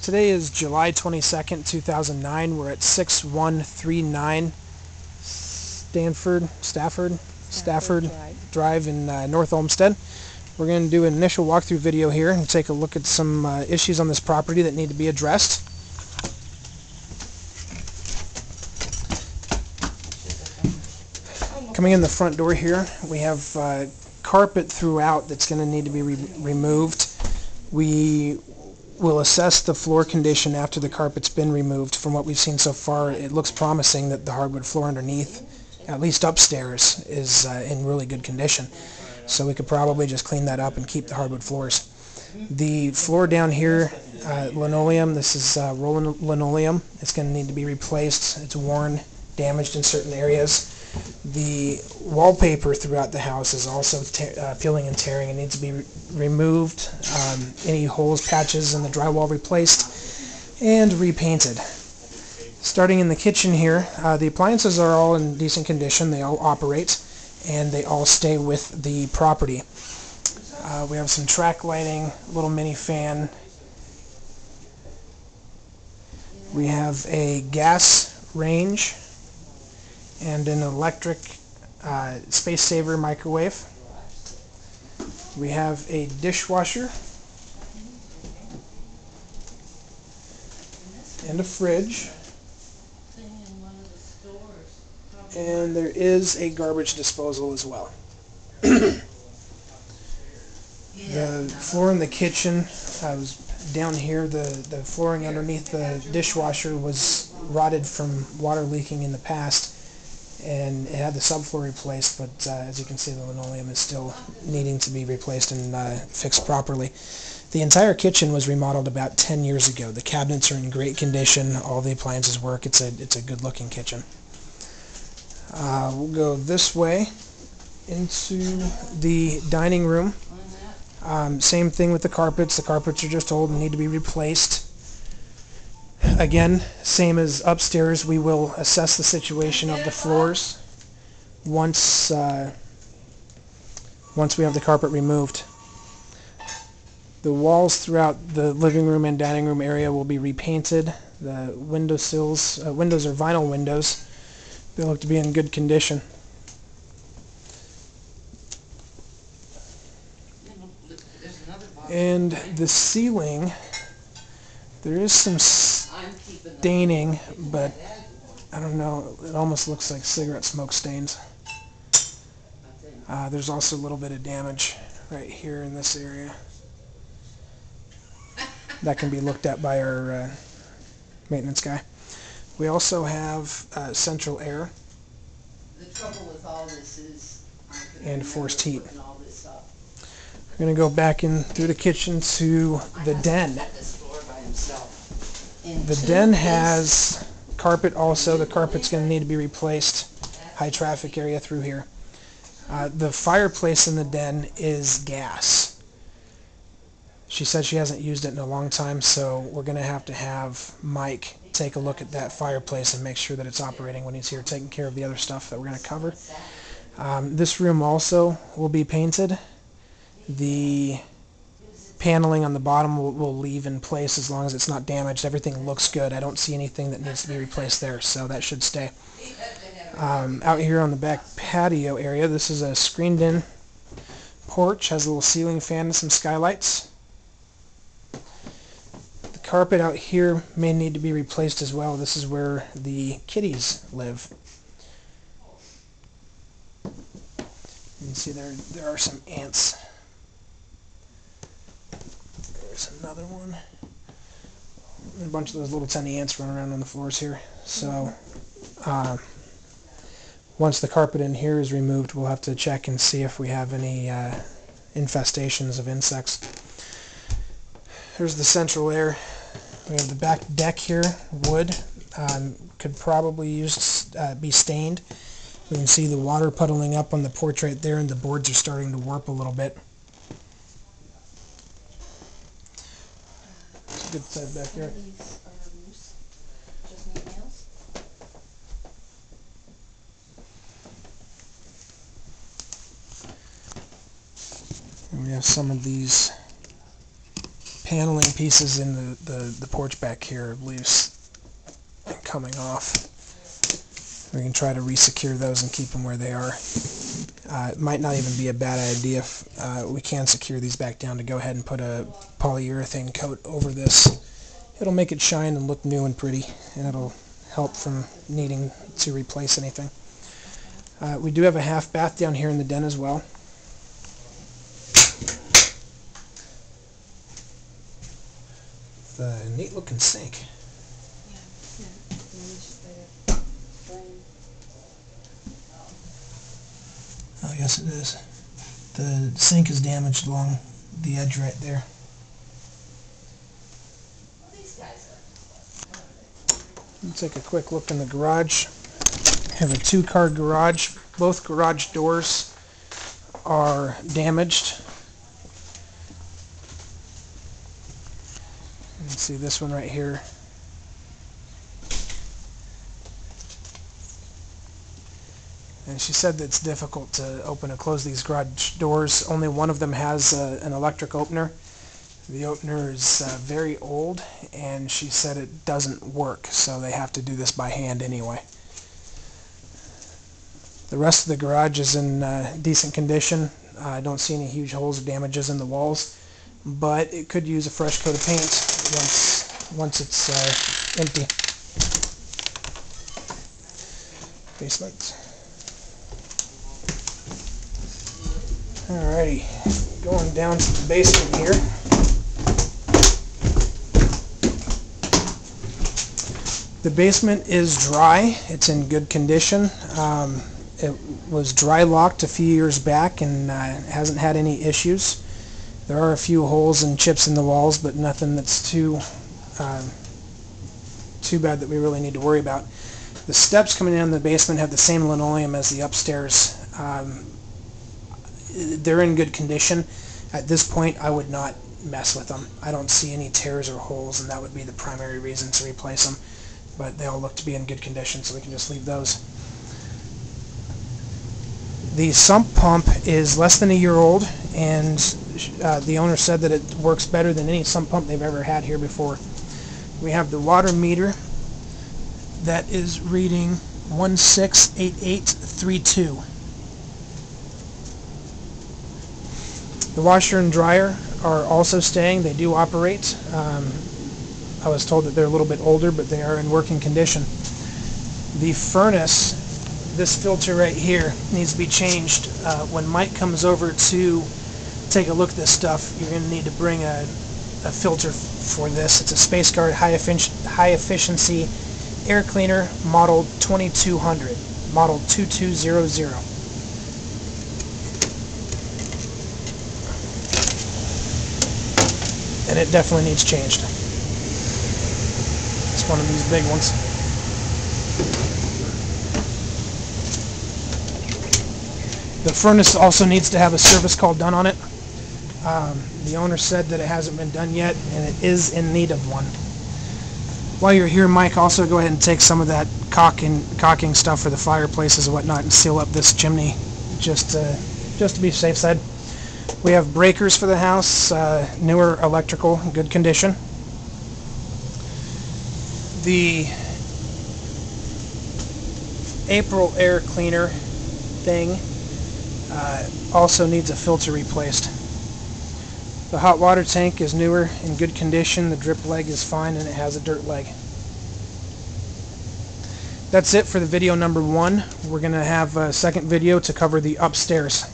Today is July 22nd, 2009. We're at 6139 Stafford Drive in North Olmsted. We're going to do an initial walkthrough video here and take a look at some issues on this property that need to be addressed. Coming in the front door here, we have carpet throughout that's going to need to be removed. We will assess the floor condition after the carpet's been removed. From what we've seen so far, it looks promising that the hardwood floor underneath, at least upstairs, is in really good condition. So we could probably just clean that up and keep the hardwood floors. The floor down here, linoleum, this is rolling linoleum. It's going to need to be replaced. It's worn, damaged in certain areas. The wallpaper throughout the house is also peeling and tearing and needs to be removed. Any holes, patches in the drywall replaced and repainted. Starting in the kitchen here, the appliances are all in decent condition. They all operate and they all stay with the property. We have some track lighting, little mini fan. We have a gas range and an electric space saver microwave. We have a dishwasher and a fridge, and there is a garbage disposal as well. The floor in the kitchen was down here. The flooring underneath the dishwasher was rotted from water leaking in the past, and it had the subfloor replaced, but as you can see, the linoleum is still needing to be replaced and fixed properly. The entire kitchen was remodeled about 10 years ago. The cabinets are in great condition. All the appliances work. It's a good-looking kitchen. We'll go this way into the dining room. Same thing with the carpets. The carpets are just old and need to be replaced. Again, same as upstairs, we will assess the situation of the floors once we have the carpet removed. The walls throughout the living room and dining room area will be repainted. The windowsills, windows are vinyl windows. They look to be in good condition. And the ceiling, there is some staining, but I don't know, it almost looks like cigarette smoke stains. There's also a little bit of damage right here in this area. That can be looked at by our maintenance guy. We also have central air and forced heat. We're going to go back in through the kitchen to the den. The den has carpet also. The carpet's going to need to be replaced. High traffic area through here. The fireplace in the den is gas. She said she hasn't used it in a long time, so we're going to have Mike take a look at that fireplace and make sure that it's operating when he's here, taking care of the other stuff that we're going to cover. This room also will be painted. The paneling on the bottom will leave in place as long as it's not damaged. Everything looks good. I don't see anything that needs to be replaced there, so that should stay. Out here on the back patio area, this is a screened-in porch. Has a little ceiling fan and some skylights. The carpet out here may need to be replaced as well. This is where the kitties live. You can see there are some ants. There's another one. A bunch of those little tiny ants running around on the floors here. So once the carpet in here is removed, we'll have to check and see if we have any infestations of insects. Here's the central air. We have the back deck here, wood. Could probably be stained. We can see the water puddling up on the porch right there, and the boards are starting to warp a little bit. It's a good side back there. And we have some of these paneling pieces in the porch back here are loose and coming off. We can try to re-secure those and keep them where they are. It might not even be a bad idea if we can secure these back down to go ahead and put a polyurethane coat over this. It'll make it shine and look new and pretty, and it'll help from needing to replace anything. We do have a half bath down here in the den as well. The neat looking sink. Oh yes, it is. The sink is damaged along the edge right there. Let's take a quick look in the garage. I have a two-car garage. Both garage doors are damaged. You can see this one right here. And she said that it's difficult to open and close these garage doors. Only one of them has an electric opener. The opener is very old, and she said it doesn't work, so they have to do this by hand anyway. The rest of the garage is in decent condition. I don't see any huge holes or damages in the walls, but it could use a fresh coat of paint once it's empty. Basement. Alrighty, going down to the basement here. The basement is dry. It's in good condition. It was dry locked a few years back and hasn't had any issues. There are a few holes and chips in the walls, but nothing that's too bad that we really need to worry about. The steps coming down the basement have the same linoleum as the upstairs. They're in good condition. At this point, I would not mess with them. I don't see any tears or holes, and that would be the primary reason to replace them. But they all look to be in good condition, so we can just leave those. The sump pump is less than a year old, and the owner said that it works better than any sump pump they've ever had here before. We have the water meter that is reading 168832. The washer and dryer are also staying. They do operate. I was told that they're a little bit older, but they are in working condition. The furnace, this filter right here, needs to be changed. When Mike comes over to take a look at this stuff, you're going to need to bring a filter for this. It's a Space Guard high efficiency air cleaner, model 2200, model 2200. And it definitely needs changed. It's one of these big ones. The furnace also needs to have a service call done on it. The owner said that it hasn't been done yet, and it is in need of one. While you're here, Mike, also go ahead and take some of that caulking stuff for the fireplaces and whatnot and seal up this chimney, just to be safe side. We have breakers for the house, newer electrical, in good condition. The April air cleaner thing also needs a filter replaced. The hot water tank is newer, in good condition. The drip leg is fine, and it has a dirt leg. That's it for the video number 1. We're going to have a second video to cover the upstairs.